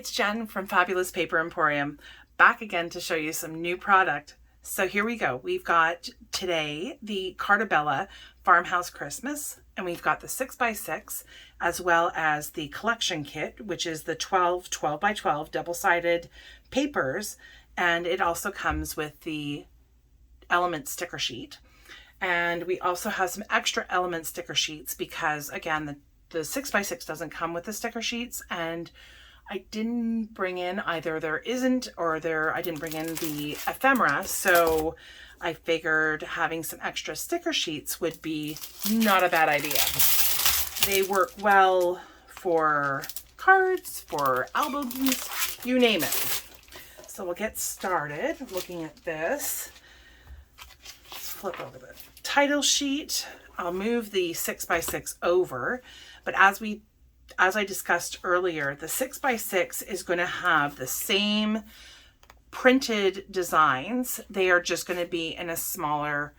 it's Jen from Fabulous Paper Emporium, back again to show you some new product. So here we go. We've got today the Carta Farmhouse Christmas, and we've got the 6x6 as well as the collection kit, which is the 12 by 12 double-sided papers, and it also comes with the element sticker sheet. And we also have some extra element sticker sheets because, again, the 6x6 doesn't come with the sticker sheets, and I didn't bring in either I didn't bring in the ephemera, so I figured having some extra sticker sheets would be not a bad idea. They work well for cards, for albums, you name it. So we'll get started looking at this. Let's flip over the title sheet. I'll move the 6x6 over, but as I discussed earlier, the 6x6 is going to have the same printed designs. They are just going to be in a smaller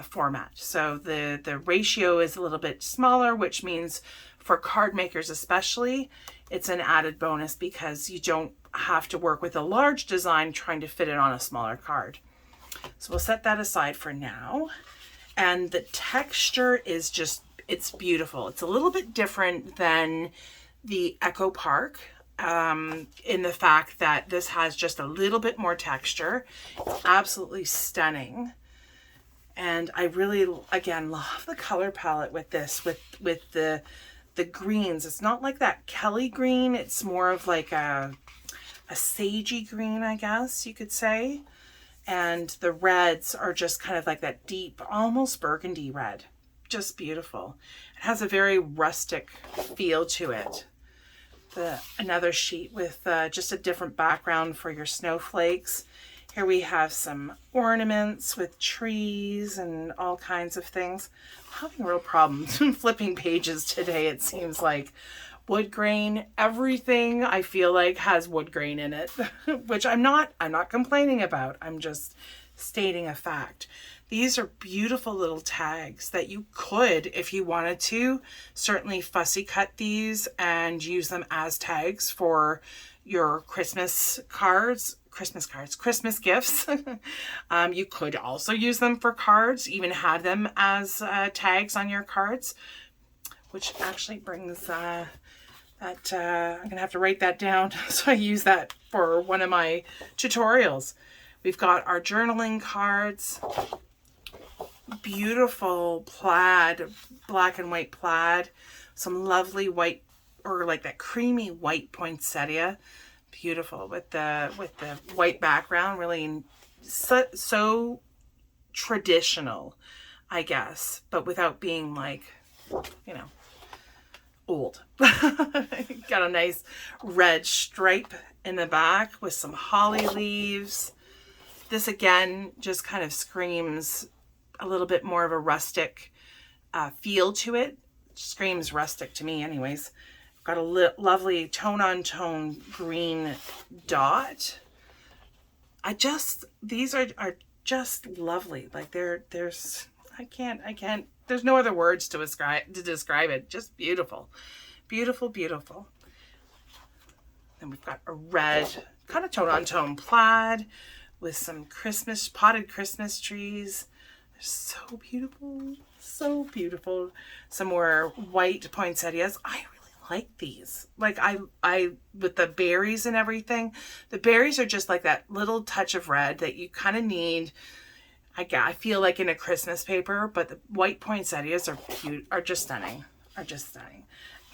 format. So the ratio is a little bit smaller, which means for card makers especially, it's an added bonus because you don't have to work with a large design trying to fit it on a smaller card. So we'll set that aside for now. And the texture is just, it's beautiful. It's a little bit different than the Echo Park in the fact that this has just a little bit more texture. It's absolutely stunning. And I really, again, love the color palette with this, with the greens. It's not like that Kelly green. It's more of like a sagey green, I guess you could say. And the reds are just kind of like that deep, almost burgundy red. Just beautiful. It has a very rustic feel to it. Another sheet with just a different background for your snowflakes. Here we have some ornaments with trees and all kinds of things. I'm having real problems flipping pages today, it seems like. Wood grain, everything I feel like has wood grain in it, which I'm not complaining about. I'm just stating a fact. These are beautiful little tags that you could, if you wanted to, certainly fussy cut these and use them as tags for your Christmas gifts. You could also use them for cards, even have them as tags on your cards, which actually brings I'm gonna have to write that down so I use that for one of my tutorials. We've got our journaling cards, beautiful plaid, black and white plaid, some lovely white, or like that creamy white poinsettia, beautiful with the white background, really so traditional, I guess, but without being like, you know, old. Got a nice red stripe in the back with some holly leaves. This again just kind of screams a little bit more of a rustic feel to it. Screams rustic to me anyways. Got a lovely tone-on-tone green dot. These are just lovely. Like there's I can't there's no other words to describe it. Just beautiful. Beautiful, beautiful. Then we've got a red kind of tone-on-tone plaid with some potted Christmas trees. They're so beautiful. So beautiful. Some more white poinsettias. I really like these. Like I with the berries and everything. The berries are just like that little touch of red that you kind of need. I feel like in a Christmas paper, but the white poinsettias are cute, are just stunning.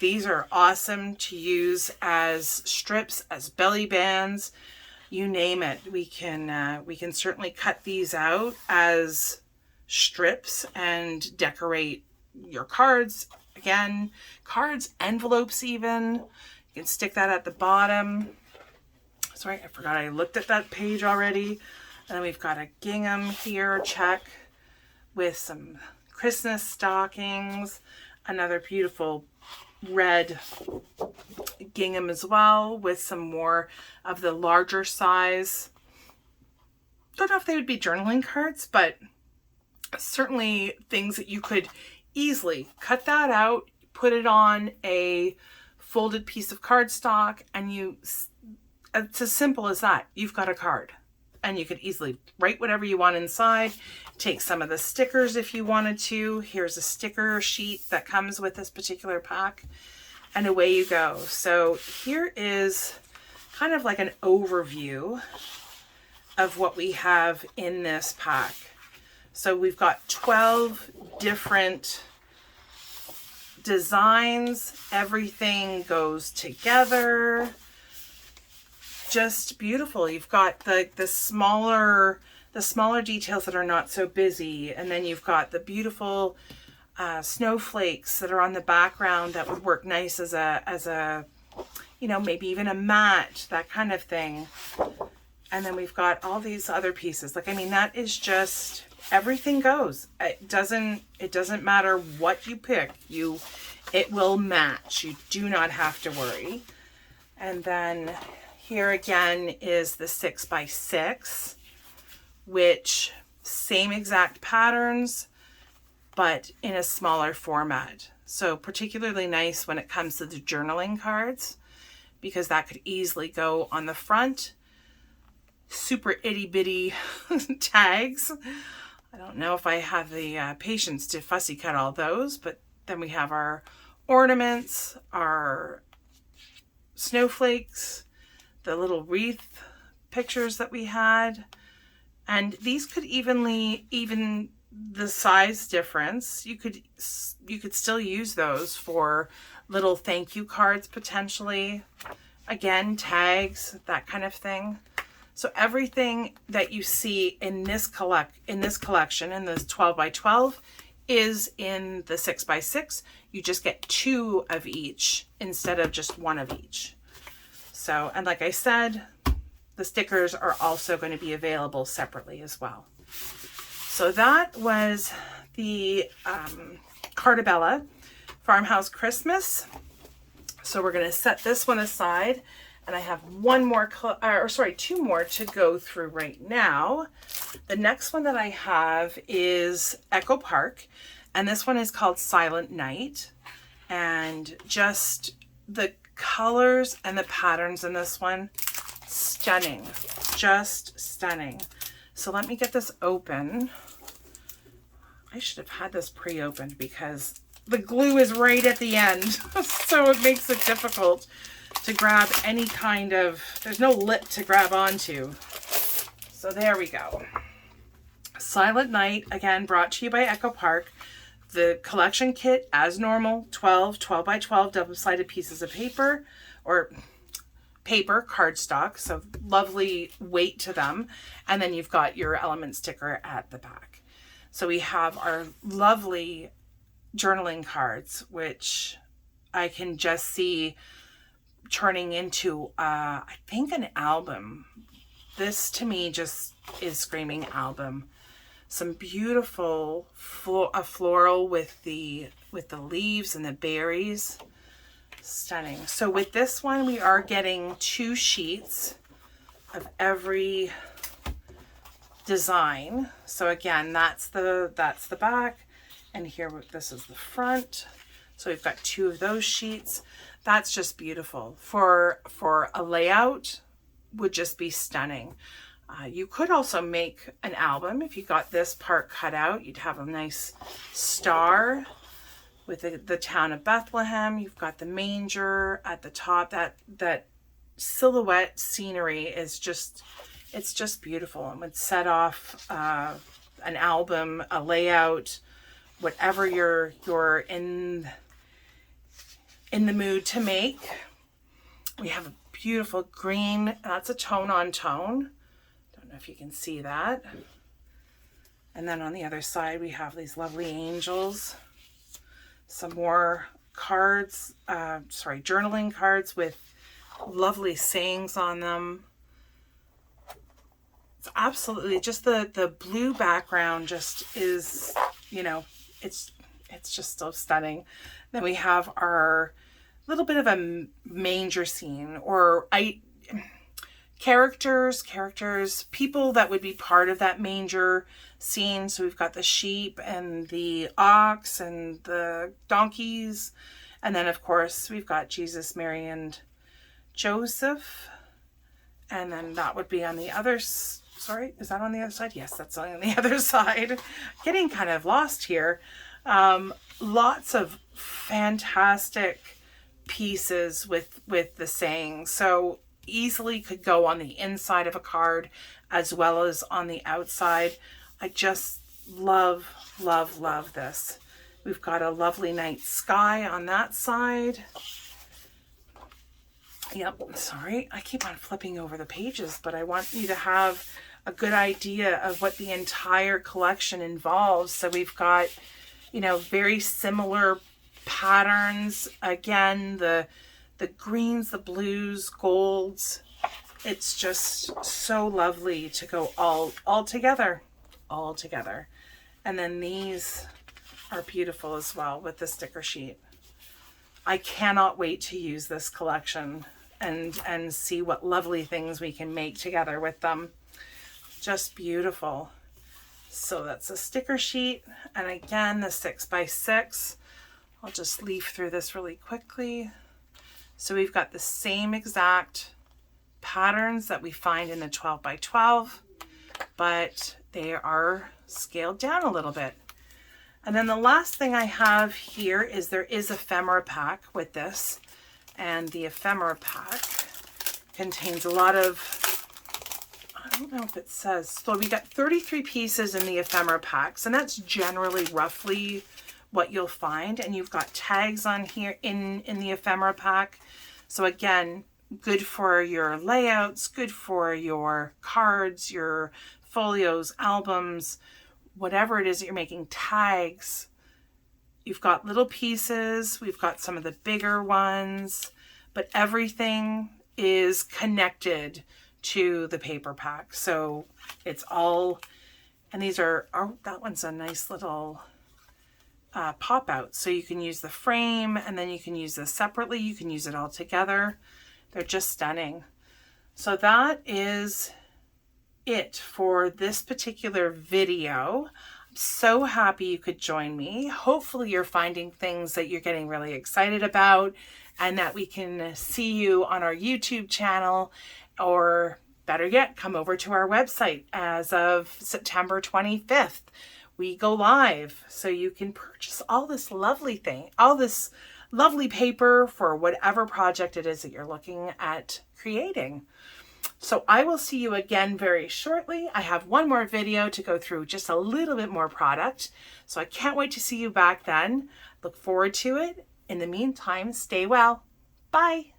These are awesome to use as strips, as belly bands, you name it. We can certainly cut these out as strips and decorate your cards. Again, cards, envelopes even. You can stick that at the bottom. Sorry, I forgot I looked at that page already. And then we've got a gingham here, check, with some Christmas stockings, another beautiful red gingham as well, with some more of the larger size. Don't know if they would be journaling cards, but certainly things that you could easily cut that out, put it on a folded piece of cardstock, and it's as simple as that. You've got a card, and you could easily write whatever you want inside. Take some of the stickers if you wanted to. Here's a sticker sheet that comes with this particular pack, and away you go. So here is kind of like an overview of what we have in this pack. So we've got 12 different designs. Everything goes together. Just beautiful. You've got the smaller details that are not so busy, and then you've got the beautiful snowflakes that are on the background that would work nice as a you know, maybe even a mat, that kind of thing. And then we've got all these other pieces. Like, I mean, that is just, everything goes. It doesn't matter what you pick. It will match. You do not have to worry. And then here again is the 6x6, which same exact patterns, but in a smaller format. So particularly nice when it comes to the journaling cards, because that could easily go on the front. Super itty bitty tags. I don't know if I have the patience to fussy cut all those, but then we have our ornaments, our snowflakes, the little wreath pictures that we had, and these could even the size difference, you could still use those for little thank you cards potentially. Again, tags, that kind of thing. So everything that you see in this collection, in this 12x12, is in the 6x6. You just get 2 of each instead of just 1 of each. So, and like I said, the stickers are also going to be available separately as well. So that was the Carta Farmhouse Christmas. So we're going to set this one aside, and I have two more to go through right now. The next one that I have is Echo Park, and this one is called Silent Night. And just the colors and the patterns in this one, stunning, just stunning. So let me get this open. I should have had this pre-opened because the glue is right at the end. So it makes it difficult to grab any kind of, there's no lip to grab onto. So there we go. Silent Night, again, brought to you by Echo Park. The collection kit, as normal, 12x12 double-sided pieces of paper, or paper cardstock, so lovely weight to them. And then you've got your element sticker at the back. So we have our lovely journaling cards, which I can just see turning into, I think, an album. This to me just is screaming album. Some beautiful floral with the leaves and the berries. Stunning. So with this one, we are getting 2 sheets of every design. So again, that's the back, and here this is the front. So we've got 2 of those sheets. That's just beautiful. For a layout, would just be stunning. You could also make an album. If you got this part cut out, you'd have a nice star with the town of Bethlehem. You've got the manger at the top. That silhouette scenery is just, it's just beautiful, and would set off an album, a layout, whatever you're in the mood to make. We have a beautiful green. That's a tone on tone. Don't know if you can see that. And then on the other side, we have these lovely angels. Some more cards, journaling cards with lovely sayings on them. It's absolutely just the blue background just is, you know, it's just so stunning. Then we have our little bit of a manger scene, or characters, people that would be part of that manger scene. So we've got the sheep and the ox and the donkeys. And then of course we've got Jesus, Mary, and Joseph. And then that would be on the other, sorry, is that on the other side? Yes, that's on the other side. Getting kind of lost here. Lots of fantastic pieces with the sayings. So easily could go on the inside of a card as well as on the outside. I just love, love, love this. We've got a lovely night sky on that side. Yep, sorry, I keep on flipping over the pages, but I want you to have a good idea of what the entire collection involves. So we've got, you know, very similar patterns. Again, the greens, the blues, golds. It's just so lovely to go all together, all together. And then these are beautiful as well with the sticker sheet. I cannot wait to use this collection and see what lovely things we can make together with them. Just beautiful. So that's a sticker sheet. And again, the 6x6. I'll just leaf through this really quickly. So we've got the same exact patterns that we find in the 12x12, but they are scaled down a little bit. And then the last thing I have here is there is ephemera pack with this. And the ephemera pack contains a lot of, I don't know if it says, so we got 33 pieces in the ephemera packs, and that's generally roughly what you'll find. And you've got tags on here in the ephemera pack. So again, good for your layouts, good for your cards, your folios, albums, whatever it is that you're making, tags. You've got little pieces, we've got some of the bigger ones, but everything is connected to the paper pack. So it's all, and these are, oh, that one's a nice little pop out. So you can use the frame and then you can use this separately. You can use it all together. They're just stunning. So that is it for this particular video. I'm so happy you could join me. Hopefully you're finding things that you're getting really excited about and that we can see you on our YouTube channel, or better yet, come over to our website. As of September 25th, we go live, so you can purchase all this lovely thing, all this lovely paper for whatever project it is that you're looking at creating. So I will see you again very shortly. I have one more video to go through, just a little bit more product. So I can't wait to see you back then. Look forward to it. In the meantime, stay well. Bye.